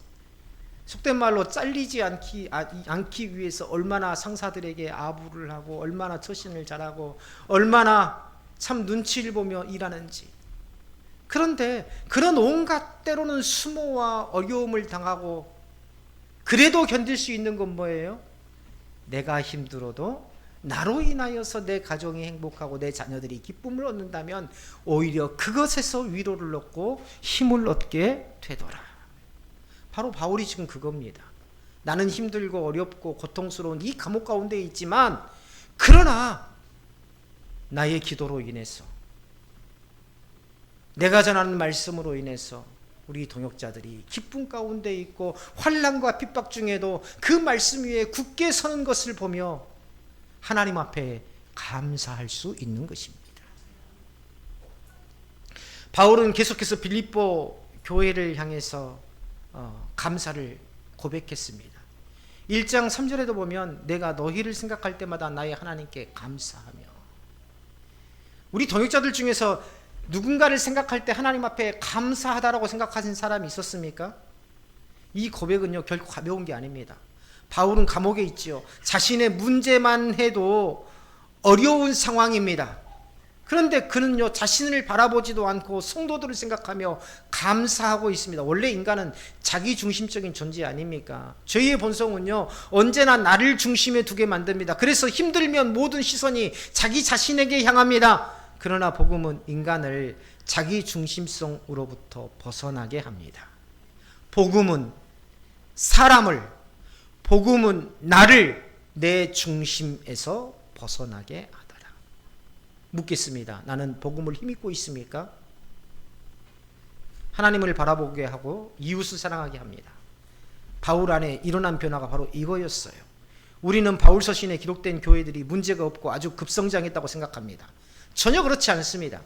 속된 말로 잘리지 않기 위해서 얼마나 상사들에게 아부를 하고, 얼마나 처신을 잘하고, 얼마나 참 눈치를 보며 일하는지. 그런데 그런 온갖 때로는 수모와 어려움을 당하고, 그래도 견딜 수 있는 건 뭐예요? 내가 힘들어도 나로 인하여서 내 가정이 행복하고 내 자녀들이 기쁨을 얻는다면 오히려 그것에서 위로를 얻고 힘을 얻게 되더라. 바로 바울이 지금 그겁니다. 나는 힘들고 어렵고 고통스러운 이 감옥 가운데 있지만, 그러나 나의 기도로 인해서, 내가 전하는 말씀으로 인해서 우리 동역자들이 기쁨 가운데 있고 환난과 핍박 중에도 그 말씀 위에 굳게 서는 것을 보며 하나님 앞에 감사할 수 있는 것입니다. 바울은 계속해서 빌립보 교회를 향해서 감사를 고백했습니다. 1장 3절에도 보면 내가 너희를 생각할 때마다 나의 하나님께 감사하며. 우리 동역자들 중에서 누군가를 생각할 때 하나님 앞에 감사하다라고 생각하신 사람이 있었습니까? 이 고백은요, 결코 가벼운 게 아닙니다. 바울은 감옥에 있지요. 자신의 문제만 해도 어려운 상황입니다. 그런데 그는요, 자신을 바라보지도 않고 성도들을 생각하며 감사하고 있습니다. 원래 인간은 자기중심적인 존재 아닙니까? 죄의 본성은요, 언제나 나를 중심에 두게 만듭니다. 그래서 힘들면 모든 시선이 자기 자신에게 향합니다. 그러나 복음은 인간을 자기 중심성으로부터 벗어나게 합니다. 복음은 사람을, 복음은 나를 내 중심에서 벗어나게 하더라. 묻겠습니다. 나는 복음을 힘입고 있습니까? 하나님을 바라보게 하고 이웃을 사랑하게 합니다. 바울 안에 일어난 변화가 바로 이거였어요. 우리는 바울 서신에 기록된 교회들이 문제가 없고 아주 급성장했다고 생각합니다. 전혀 그렇지 않습니다.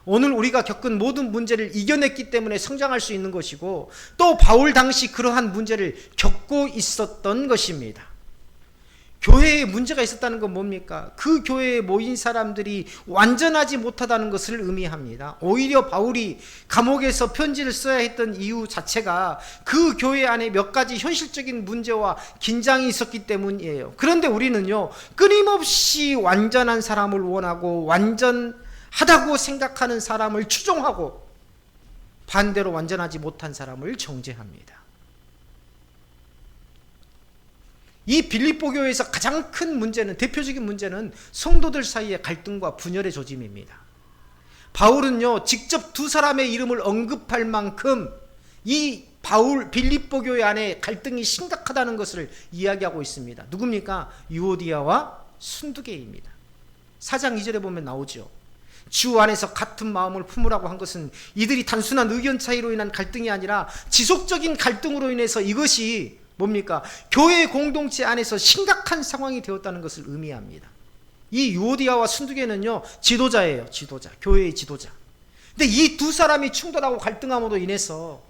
오늘 우리가 겪은 모든 문제를 이겨냈기 때문에 성장할 수 있는 것이고, 또 바울 당시 그러한 문제를 겪고 있었던 것입니다. 교회에 문제가 있었다는 건 뭡니까? 그 교회에 모인 사람들이 완전하지 못하다는 것을 의미합니다. 오히려 바울이 감옥에서 편지를 써야 했던 이유 자체가 그 교회 안에 몇 가지 현실적인 문제와 긴장이 있었기 때문이에요. 그런데 우리는요, 끊임없이 완전한 사람을 원하고 완전하다고 생각하는 사람을 추종하고, 반대로 완전하지 못한 사람을 정죄합니다. 이 빌립보 교회에서 가장 큰 문제는, 대표적인 문제는 성도들 사이의 갈등과 분열의 조짐입니다. 바울은요 직접 두 사람의 이름을 언급할 만큼 이 빌립보 교회 안에 갈등이 심각하다는 것을 이야기하고 있습니다. 누굽니까? 유오디아와 순두계입니다. 4장 2절에 보면 나오죠. 주 안에서 같은 마음을 품으라고 한 것은 이들이 단순한 의견 차이로 인한 갈등이 아니라 지속적인 갈등으로 인해서 이것이 뭡니까? 교회 공동체 안에서 심각한 상황이 되었다는 것을 의미합니다. 이 유오디아와 순두계는요 지도자예요. 지도자, 교회의 지도자. 근데 이 두 사람이 충돌하고 갈등함으로 인해서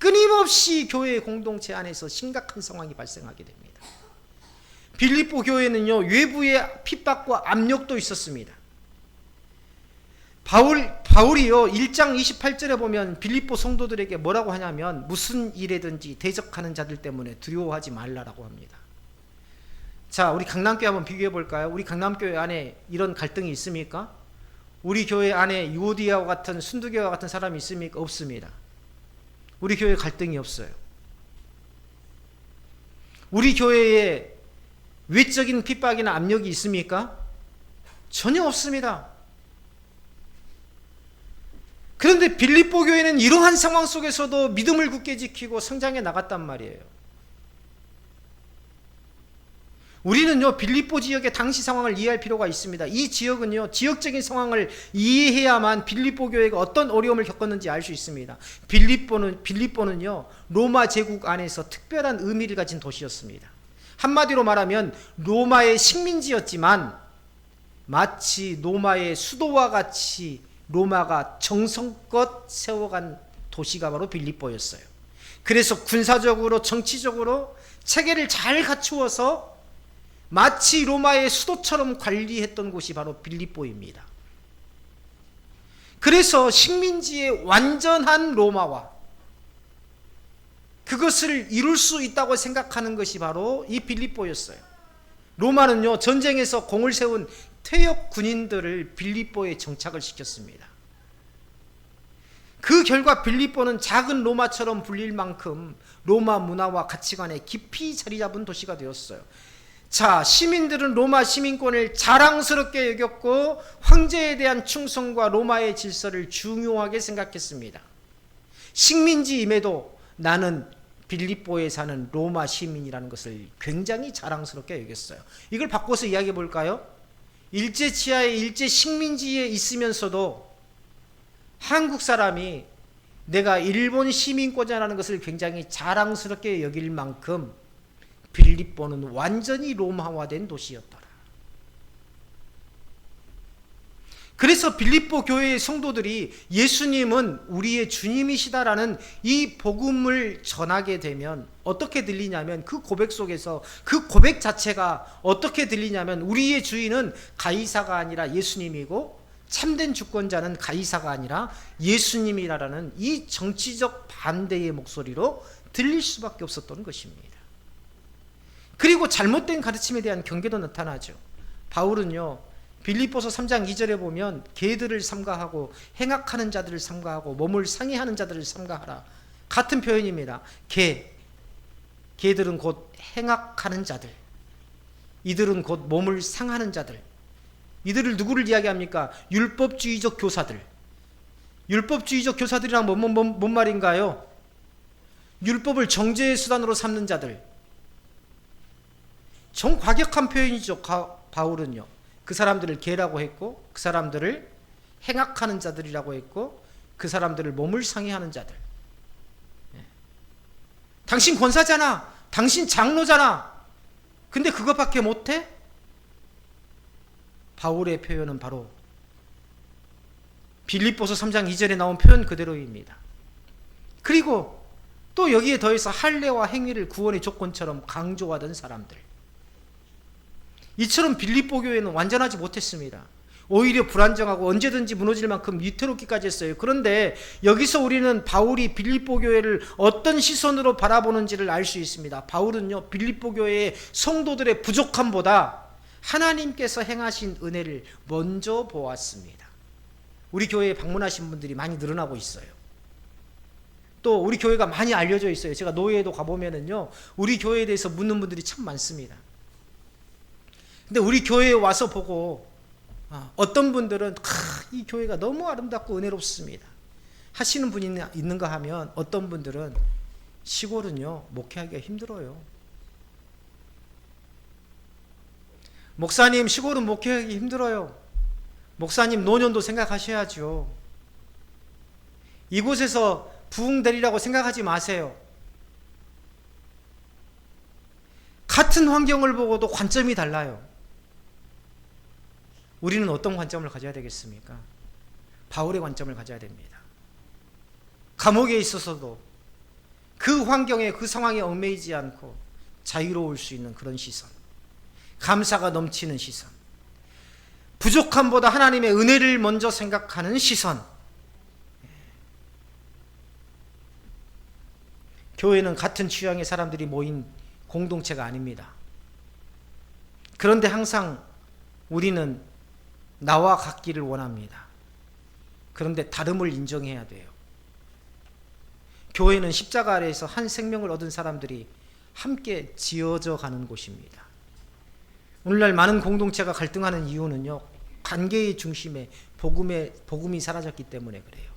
끊임없이 교회 공동체 안에서 심각한 상황이 발생하게 됩니다. 빌립보 교회는요 외부의 핍박과 압력도 있었습니다. 바울이요 1장 28절에 보면 빌립보 성도들에게 뭐라고 하냐면 무슨 일에든지 대적하는 자들 때문에 두려워하지 말라라고 합니다. 자, 우리 강남교회 한번 비교해 볼까요? 우리 강남교회 안에 이런 갈등이 있습니까? 우리 교회 안에 유오디아와 같은 순두계와 같은 사람이 있습니까? 없습니다. 우리 교회에 갈등이 없어요. 우리 교회에 외적인 핍박이나 압력이 있습니까? 전혀 없습니다. 그런데 빌립보 교회는 이러한 상황 속에서도 믿음을 굳게 지키고 성장해 나갔단 말이에요. 우리는요 빌립보 지역의 당시 상황을 이해할 필요가 있습니다. 이 지역은요 지역적인 상황을 이해해야만 빌립보 교회가 어떤 어려움을 겪었는지 알 수 있습니다. 빌립보는요 로마 제국 안에서 특별한 의미를 가진 도시였습니다. 한마디로 말하면 로마의 식민지였지만 마치 로마의 수도와 같이 로마가 정성껏 세워간 도시가 바로 빌립보였어요. 그래서 군사적으로 정치적으로 체계를 잘 갖추어서 마치 로마의 수도처럼 관리했던 곳이 바로 빌립보입니다. 그래서 식민지의 완전한 로마화, 그것을 이룰 수 있다고 생각하는 것이 바로 이 빌립보였어요. 로마는요 전쟁에서 공을 세운 퇴역 군인들을 빌립보에 정착을 시켰습니다. 그 결과 빌립보는 작은 로마처럼 불릴 만큼 로마 문화와 가치관에 깊이 자리 잡은 도시가 되었어요. 자, 시민들은 로마 시민권을 자랑스럽게 여겼고 황제에 대한 충성과 로마의 질서를 중요하게 생각했습니다. 식민지임에도 나는 빌립보에 사는 로마 시민이라는 것을 굉장히 자랑스럽게 여겼어요. 이걸 바꿔서 이야기해 볼까요? 일제 치하의 일제 식민지에 있으면서도 한국 사람이 내가 일본 시민권자라는 것을 굉장히 자랑스럽게 여길 만큼 빌립보는 완전히 로마화된 도시였더라. 그래서 빌립보 교회의 성도들이 예수님은 우리의 주님이시다라는 이 복음을 전하게 되면 어떻게 들리냐면 그 고백 속에서 그 고백 자체가 어떻게 들리냐면 우리의 주인은 가이사가 아니라 예수님이고 참된 주권자는 가이사가 아니라 예수님이라는 이 정치적 반대의 목소리로 들릴 수밖에 없었던 것입니다. 그리고 잘못된 가르침에 대한 경계도 나타나죠. 바울은요 빌립보서 3장 2절에 보면 개들을 삼가하고 행악하는 자들을 삼가하고 몸을 상해하는 자들을 삼가하라. 같은 표현입니다. 개들은 곧 행악하는 자들, 이들은 곧 몸을 상하는 자들. 이들을 누구를 이야기합니까? 율법주의적 교사들. 율법주의적 교사들이란 뭔 말인가요? 율법을 정죄의 수단으로 삼는 자들. 정과격한 표현이죠. 바울은요 그 사람들을 개라고 했고 그 사람들을 행악하는 자들이라고 했고 그 사람들을 몸을 상해하는 자들. 당신 권사잖아, 당신 장로잖아, 근데 그것밖에 못해? 바울의 표현은 바로 빌립보서 3장 2절에 나온 표현 그대로입니다. 그리고 또 여기에 더해서 할례와 행위를 구원의 조건처럼 강조하던 사람들, 이처럼 빌립보 교회는 완전하지 못했습니다. 오히려 불안정하고 언제든지 무너질 만큼 위태롭기까지 했어요. 그런데 여기서 우리는 바울이 빌립보 교회를 어떤 시선으로 바라보는지를 알 수 있습니다. 바울은요 빌립보 교회의 성도들의 부족함보다 하나님께서 행하신 은혜를 먼저 보았습니다. 우리 교회에 방문하신 분들이 많이 늘어나고 있어요. 또 우리 교회가 많이 알려져 있어요. 제가 노예에도 가보면은요 우리 교회에 대해서 묻는 분들이 참 많습니다. 근데 우리 교회에 와서 보고 어떤 분들은 이 교회가 너무 아름답고 은혜롭습니다 하시는 분이 있는가 하면, 어떤 분들은 시골은요 목회하기가 힘들어요. 목사님, 시골은 목회하기 힘들어요. 목사님, 노년도 생각하셔야죠. 이곳에서 부흥되리라고 생각하지 마세요. 같은 환경을 보고도 관점이 달라요. 우리는 어떤 관점을 가져야 되겠습니까? 바울의 관점을 가져야 됩니다. 감옥에 있어서도 그 환경에, 그 상황에 얽매이지 않고 자유로울 수 있는 그런 시선, 감사가 넘치는 시선, 부족함보다 하나님의 은혜를 먼저 생각하는 시선. 교회는 같은 취향의 사람들이 모인 공동체가 아닙니다. 그런데 항상 우리는 나와 같기를 원합니다. 그런데 다름을 인정해야 돼요. 교회는 십자가 아래에서 한 생명을 얻은 사람들이 함께 지어져 가는 곳입니다. 오늘날 많은 공동체가 갈등하는 이유는요, 관계의 중심에 복음이 사라졌기 때문에 그래요.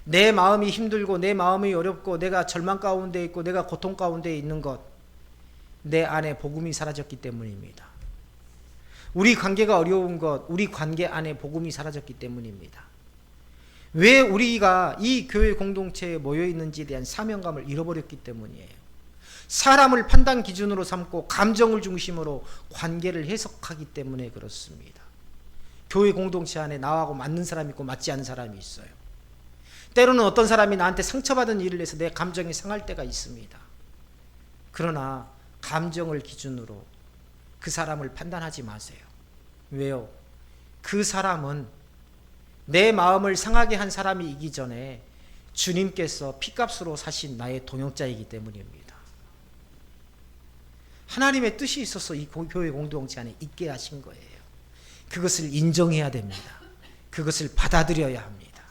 내 마음이 힘들고 내 마음이 어렵고 내가 절망 가운데 있고 내가 고통 가운데 있는 것, 내 안에 복음이 사라졌기 때문입니다. 우리 관계가 어려운 것, 우리 관계 안에 복음이 사라졌기 때문입니다. 왜 우리가 이 교회 공동체에 모여 있는지에 대한 사명감을 잃어버렸기 때문이에요. 사람을 판단 기준으로 삼고 감정을 중심으로 관계를 해석하기 때문에 그렇습니다. 교회 공동체 안에 나하고 맞는 사람이 있고 맞지 않는 사람이 있어요. 때로는 어떤 사람이 나한테 상처받은 일을 해서 내 감정이 상할 때가 있습니다. 그러나 감정을 기준으로 그 사람을 판단하지 마세요. 왜요? 그 사람은 내 마음을 상하게 한 사람이기 전에 주님께서 피값으로 사신 나의 동역자이기 때문입니다. 하나님의 뜻이 있어서 이 교회 공동체 안에 있게 하신 거예요. 그것을 인정해야 됩니다. 그것을 받아들여야 합니다.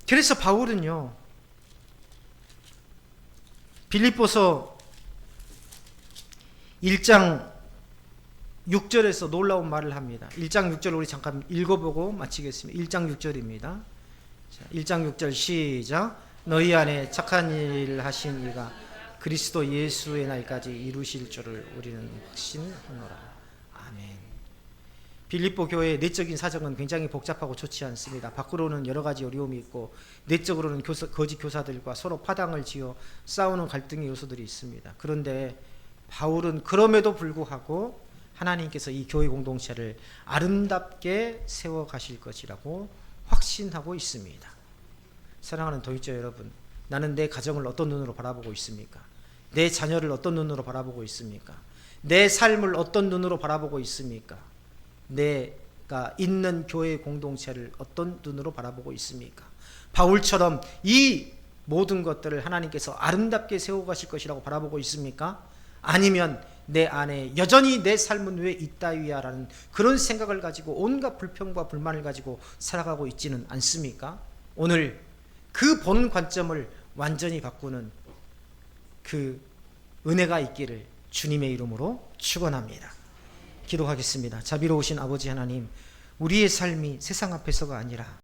그래서 바울은요, 빌립보서 1장 6절에서 놀라운 말을 합니다. 1장 6절 우리 잠깐 읽어보고 마치겠습니다. 1장 6절입니다. 1장 6절 시작. 너희 안에 착한 일을 하신 이가 그리스도 예수의 날까지 이루실 줄을 우리는 확신하노라. 아멘. 빌립보 교회의 내적인 사정은 굉장히 복잡하고 좋지 않습니다. 밖으로는 여러 가지 어려움이 있고 내적으로는 거짓 교사들과 서로 파당을 지어 싸우는 갈등의 요소들이 있습니다. 그런데 바울은 그럼에도 불구하고 하나님께서 이 교회 공동체를 아름답게 세워 가실 것이라고 확신하고 있습니다. 사랑하는 동역자 여러분, 나는 내 가정을 어떤 눈으로 바라보고 있습니까? 내 자녀를 어떤 눈으로 바라보고 있습니까? 내 삶을 어떤 눈으로 바라보고 있습니까? 내가 있는 교회 공동체를 어떤 눈으로 바라보고 있습니까? 바울처럼 이 모든 것들을 하나님께서 아름답게 세워 가실 것이라고 바라보고 있습니까? 아니면 내 안에 여전히 내 삶은 왜 이따위야 라는 그런 생각을 가지고 온갖 불평과 불만을 가지고 살아가고 있지는 않습니까? 오늘 그 본 관점을 완전히 바꾸는 그 은혜가 있기를 주님의 이름으로 축원합니다. 기도하겠습니다. 자비로우신 아버지 하나님, 우리의 삶이 세상 앞에서가 아니라